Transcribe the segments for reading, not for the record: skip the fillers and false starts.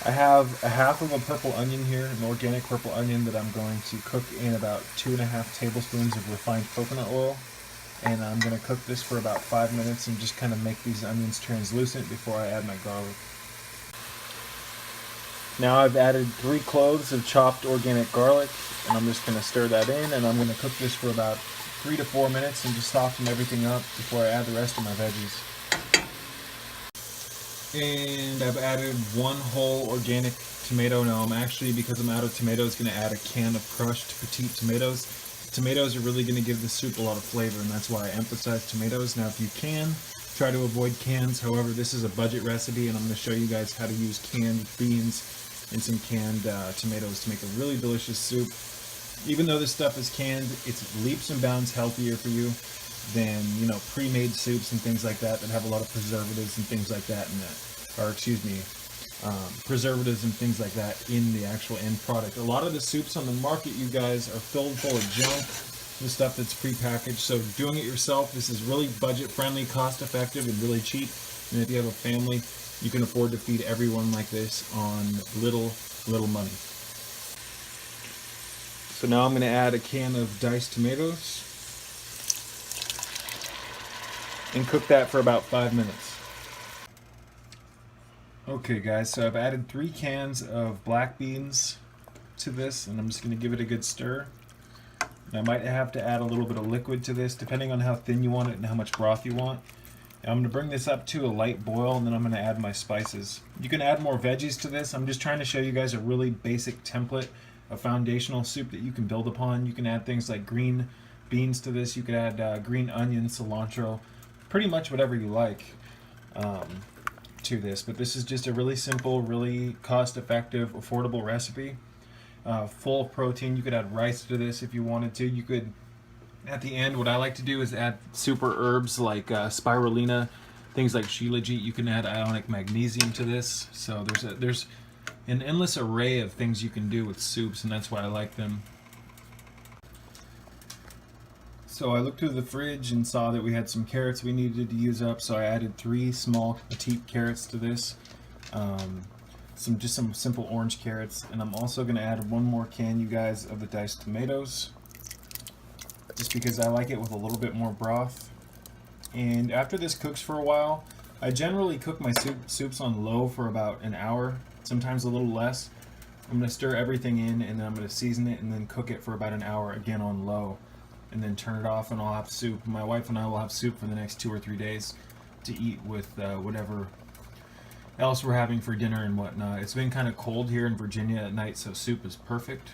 I have a half of a purple onion here, an organic purple onion that I'm going to cook in about 2.5 tablespoons of refined coconut oil. And I'm going to cook this for about 5 minutes and just kind of make these onions translucent before I add my garlic. Now I've added 3 cloves of chopped organic garlic, and I'm just going to stir that in, and I'm going to cook this for about 3 to 4 minutes and just soften everything up before I add the rest of my veggies. And I've added 1 whole organic tomato. Now I'm actually, because I'm out of tomatoes, going to add a can of crushed petite tomatoes. Tomatoes are really going to give the soup a lot of flavor, and that's why I emphasize tomatoes. Now if you can, try to avoid cans. However, this is a budget recipe, and I'm going to show you guys how to use canned beans and some canned tomatoes to make a really delicious soup. Even though this stuff is canned, it's leaps and bounds healthier for you than, you know, pre-made soups and things like that have a lot of preservatives and things like that in that, or excuse me, preservatives and things like that in the actual end product. A lot of the soups on the market, you guys, are filled full of junk, the stuff that's pre-packaged. So doing it yourself, this is really budget friendly, cost effective, and really cheap. And if you have a family, you can afford to feed everyone like this on little money. So now I'm going to add a can of diced tomatoes and cook that for about 5 minutes. Okay guys, so I've added 3 cans of black beans to this, and I'm just going to give it a good stir. And I might have to add a little bit of liquid to this depending on how thin you want it and how much broth you want. And I'm going to bring this up to a light boil, and then I'm going to add my spices. You can add more veggies to this. I'm just trying to show you guys a really basic template, a foundational soup that you can build upon. You can add things like green beans to this. You could add green onion, cilantro, pretty much whatever you like to this. But this is just a really simple, really cost-effective, affordable recipe, full of protein. You could add rice to this if you wanted to. You could, at the end, what I like to do is add super herbs like spirulina, things like shilajit. You can add ionic magnesium to this. So there's an endless array of things you can do with soups, and that's why I like them. So I looked through the fridge and saw that we had some carrots we needed to use up, so I added 3 small petite carrots to this. Just some simple orange carrots, and I'm also going to add 1 more can, you guys, of the diced tomatoes, just because I like it with a little bit more broth. And after this cooks for a while, I generally cook my soups on low for about an hour, sometimes a little less. I'm going to stir everything in, and then I'm going to season it and then cook it for about an hour again on low, and then turn it off, and I'll have soup. My wife and I will have soup for the next 2 or 3 days to eat with whatever else we're having for dinner and whatnot. It's been kind of cold here in Virginia at night, so soup is perfect.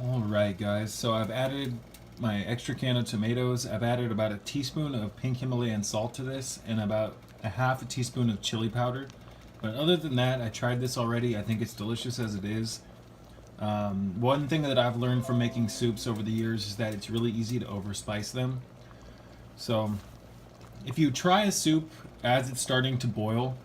Alright guys, so I've added my extra can of tomatoes. I've added about a teaspoon of pink Himalayan salt to this, and about a half a teaspoon of chili powder. But other than that, I tried this already. I think it's delicious as it is. One thing that I've learned from making soups over the years is that it's really easy to overspice them. So if you try a soup as it's starting to boil,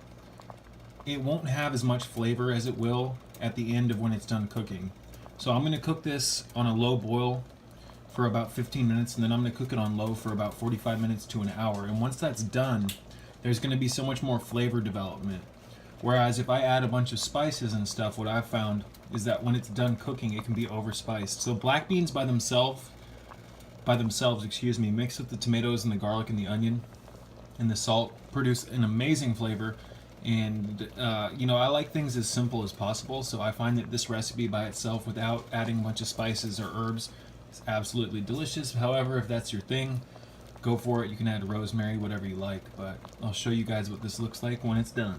it won't have as much flavor as it will at the end of when it's done cooking. So I'm going to cook this on a low boil for about 15 minutes, and then I'm going to cook it on low for about 45 minutes to an hour. And once that's done, there's going to be so much more flavor development. Whereas if I add a bunch of spices and stuff, what I've found is that when it's done cooking, it can be overspiced. So black beans by themselves, mixed with the tomatoes and the garlic and the onion and the salt, produce an amazing flavor. And I like things as simple as possible, so I find that this recipe by itself, without adding a bunch of spices or herbs, is absolutely delicious. However, if that's your thing, go for it. You can add rosemary, whatever you like, but I'll show you guys what this looks like when it's done.